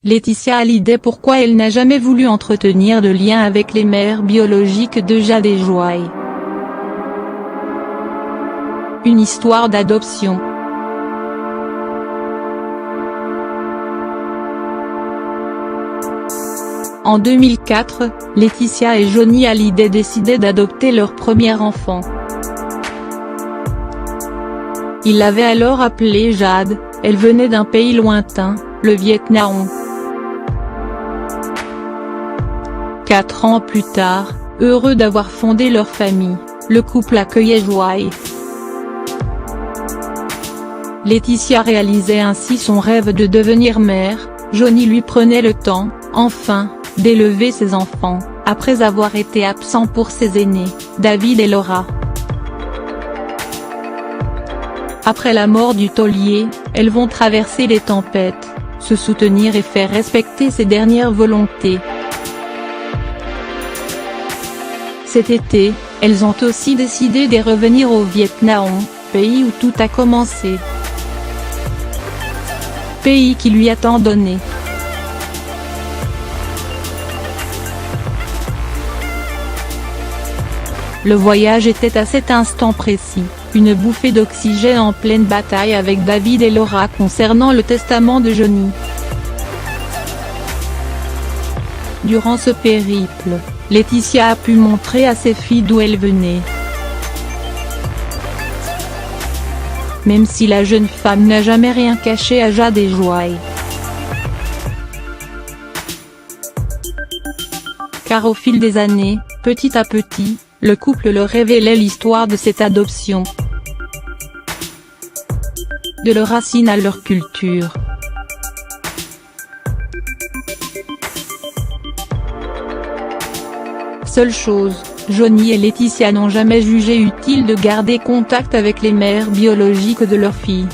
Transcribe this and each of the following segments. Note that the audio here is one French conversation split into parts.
Laetitia Hallyday. Pourquoi elle n'a jamais voulu entretenir de lien avec les mères biologiques de Jade et Joy. Une histoire d'adoption. En 2004, Laetitia et Johnny Hallyday décidaient d'adopter leur premier enfant. Ils l'avaient alors appelée Jade, elle venait d'un pays lointain, le Vietnam. 4 ans plus tard, heureux d'avoir fondé leur famille, le couple accueillait Joy. Laetitia réalisait ainsi son rêve de devenir mère, Johnny lui prenait le temps, enfin, d'élever ses enfants, après avoir été absent pour ses aînés, David et Laura. Après la mort du taulier, elles vont traverser les tempêtes, se soutenir et faire respecter ses dernières volontés. Cet été, elles ont aussi décidé de revenir au Vietnam, pays où tout a commencé. Pays qui lui a tant donné. Le voyage était à cet instant précis, une bouffée d'oxygène en pleine bataille avec David et Laura concernant le testament de Johnny. Durant ce périple, Laetitia a pu montrer à ses filles d'où elle venait. Même si la jeune femme n'a jamais rien caché à Jade et Joy. Car au fil des années, petit à petit, le couple leur révélait l'histoire de cette adoption. De leurs racines à leur culture. Seule chose, Johnny et Laetitia n'ont jamais jugé utile de garder contact avec les mères biologiques de leurs filles.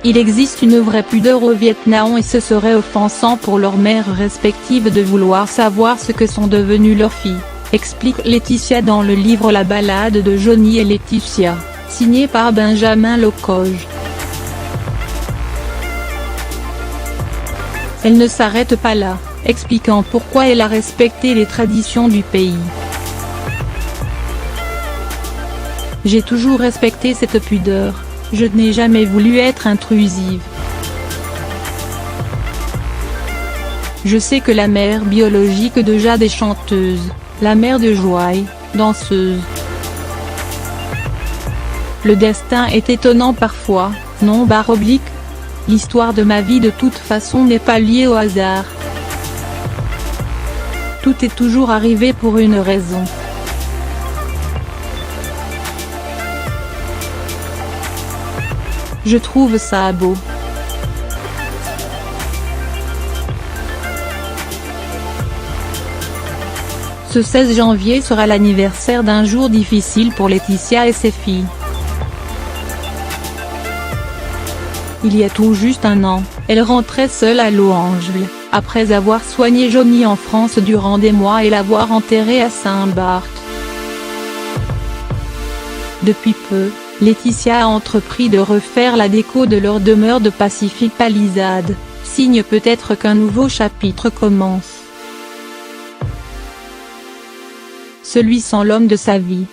Il existe une vraie pudeur au Vietnam et ce serait offensant pour leurs mères respectives de vouloir savoir ce que sont devenues leurs filles, explique Laetitia dans le livre La balade de Johnny et Laetitia, signé par Benjamin Locoge. Elle ne s'arrête pas là, expliquant pourquoi elle a respecté les traditions du pays. J'ai toujours respecté cette pudeur, je n'ai jamais voulu être intrusive. Je sais que la mère biologique de Jade est chanteuse, la mère de Joy, danseuse. Le destin est étonnant parfois, non ? L'histoire de ma vie de toute façon n'est pas liée au hasard. Tout est toujours arrivé pour une raison. Je trouve ça beau. Ce 16 janvier sera l'anniversaire d'un jour difficile pour Laetitia et ses filles. Il y a tout juste un an, elle rentrait seule à Los Angeles, après avoir soigné Johnny en France durant des mois et l'avoir enterré à Saint-Barth. Depuis peu, Laetitia a entrepris de refaire la déco de leur demeure de Pacific Palisades, signe peut-être qu'un nouveau chapitre commence. Celui sans l'homme de sa vie.